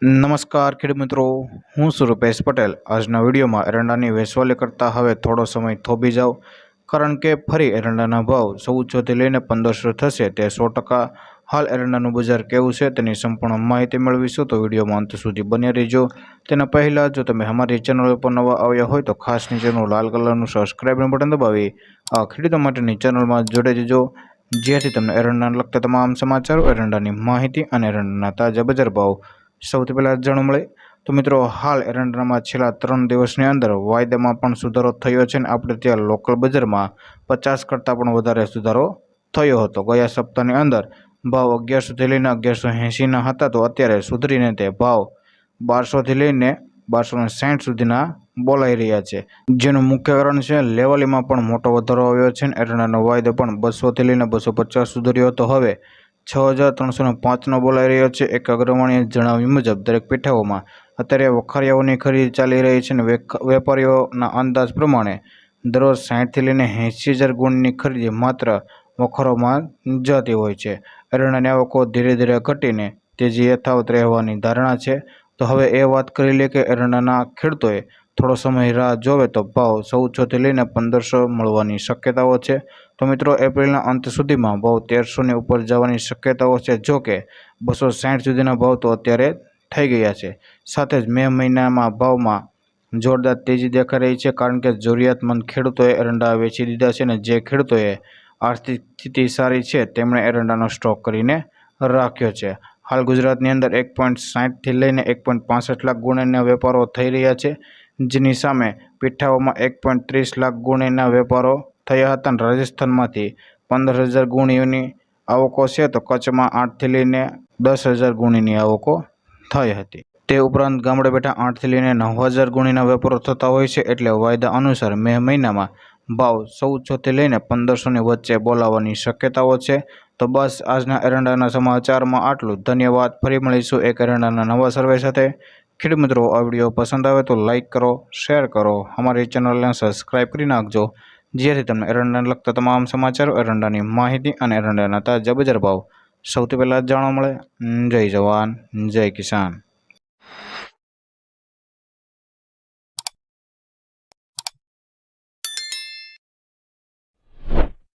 નમસ્કાર ખેડૂત મિત્રો, હું છું રૂપેશ પટેલ। આજના વિડીયોમાં એરંડાની વેચવાલી કરતાં હવે થોડો સમય થોભી જાઓ, કારણ કે ફરી એરંડાના ભાવ 1400થી લઈને 1500 થશે તે 100%। હાલ એરંડાનું બજાર કેવું છે તેની સંપૂર્ણ માહિતી મેળવીશું, તો વિડીયોમાં અંત સુધી બન્યા રહેજો। તેના પહેલાં જો તમે અમારી ચેનલ ઉપર નવા આવ્યા હોય તો ખાસ નીચેનું લાલ કલરનું સબસ્ક્રાઇબનું બટન દબાવી આ ખેડૂતો માટેની ચેનલમાં જોડાઈ જજો, જેથી તમને એરંડાને લગતા તમામ સમાચારો, એરંડાની માહિતી અને એરંડાના તાજા બજાર ભાવ સૌથી પહેલાં જાણવા મળે। તો મિત્રો, હાલ એરંડામાં છેલ્લા 3 દિવસની અંદર વાયદામાં પણ સુધારો થયો છે અને આપણે ત્યાં લોકલ બજારમાં 50 કરતાં પણ વધારે સુધારો થયો હતો। ગયા સપ્તાહની અંદર ભાવ 1100થી લઈને 1180ના હતા, તો અત્યારે સુધરીને તે ભાવ 1200થી લઈને 1260 સુધીના બોલાઈ રહ્યા છે, જેનું મુખ્ય કારણ છે લેવલીમાં પણ મોટો વધારો આવ્યો છે અને એરંડાનો વાયદો પણ 200થી લઈને 250 સુધર્યો હતો, હવે 6305નો બોલાઈ રહ્યો છે। એક અગ્રવાણીએ જણાવ્યું મુજબ દરેક પેઠાઓમાં અત્યારે વખારિયાઓની ખરીદી ચાલી રહી છે અને વેપારીઓના અંદાજ પ્રમાણે દરરોજ 60થી લઈને 80,000 ગુણની ખરીદી માત્ર વખારોમાં જતી હોય છે। એરંડાની આવકો ધીરે ધીરે ઘટીને તેજી યથાવત રહેવાની ધારણા છે। તો હવે એ વાત કરી લે કે એરંડાના ખેડૂતોએ થોડો સમય રાહ જોવે તો ભાવ 1400થી લઈને 1500 મળવાની શક્યતાઓ છે। તો મિત્રો, એપ્રિલના અંત સુધીમાં ભાવ 1300ની ઉપર જવાની શક્યતાઓ છે, જો કે 260 સુધીના ભાવ તો અત્યારે થઈ ગયા છે। સાથે જ મે મહિનામાં ભાવમાં જોરદાર તેજી દેખાઈ રહી છે, કારણ કે જરૂરિયાતમંદ ખેડૂતોએ એરંડા વેચી દીધા છે અને જે ખેડૂતોએ આર્થિક સ્થિતિ સારી છે તેમણે એરંડાનો સ્ટોક કરીને રાખ્યો છે। હાલ ગુજરાતની અંદર 1.60થી લઈને 1.65 લાખ ગુણના વેપારો થઈ રહ્યા છે, જેની સામે પેઠાઓમાં 1.30 લાખ ગુણના વેપારો થયા હતા અને રાજસ્થાનમાંથી 15,000 ગુણીઓની આવકો છે, તો કચ્છમાં 8થી લઈને 10,000 ગુણીની આવકો થઈ હતી। તે ઉપરાંત ગામડે બેઠા 8થી લઈને 9,000 ગુણીના વેપારો થતા હોય છે, એટલે વાયદા અનુસાર મે મહિનામાં ભાવ 1400થી લઈને 1500ની વચ્ચે બોલાવવાની શક્યતાઓ છે। તો બસ આજના એરંડાના સમાચારમાં આટલું। ધન્યવાદ। ફરી મળીશું એક એરંડાના નવા સર્વે સાથે। ખેડૂત મિત્રો, આ વિડીયો પસંદ આવે તો લાઇક કરો, શેર કરો, અમારી ચેનલને સબસ્ક્રાઇબ કરી નાખજો, જેથી તમને એરંડાને લગતા તમામ સમાચારો, એરંડાની માહિતી અને એરંડાના તાજા બજાર ભાવ સૌથી પહેલાં જાણવા મળે। જય જવાન, જય કિસાન।